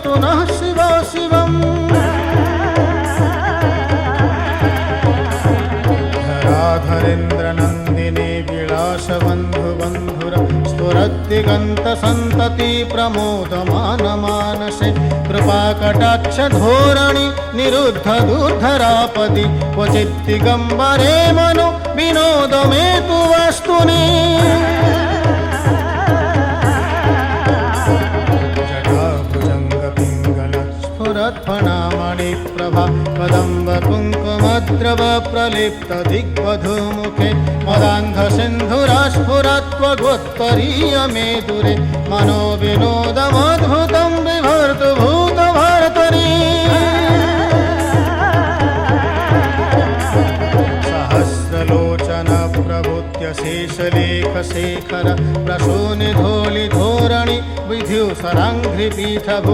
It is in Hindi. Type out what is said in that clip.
तु नः शिव शिवम् धराधरेन्द्रनन्दिनी विलासबन्धुबन्धुर स्फुरद्दिगन्तसन्तति प्रमोदमानमानसे कृपाकटाक्षधोरणि निरुद्धदुर्धरापदि क्वचिद्दिगम्बरे मनो विनोदमे तु वस्तुनि फणामणिप्रभा कदम्बकुङ्कुमद्रव प्रलिप्तदिग्वधूमुखे मदान्धसिन्धुरास्फुरत्वगोत्तरीयमेदुरे मनोविनोदमद्भुतं बिभर्तु भूतभर्तरी सहस्रलोचन प्रभुत्य शेषलेखशेखर प्रसूनिधोलिधोरणि विद्युसराङ्घ्रिपीठभु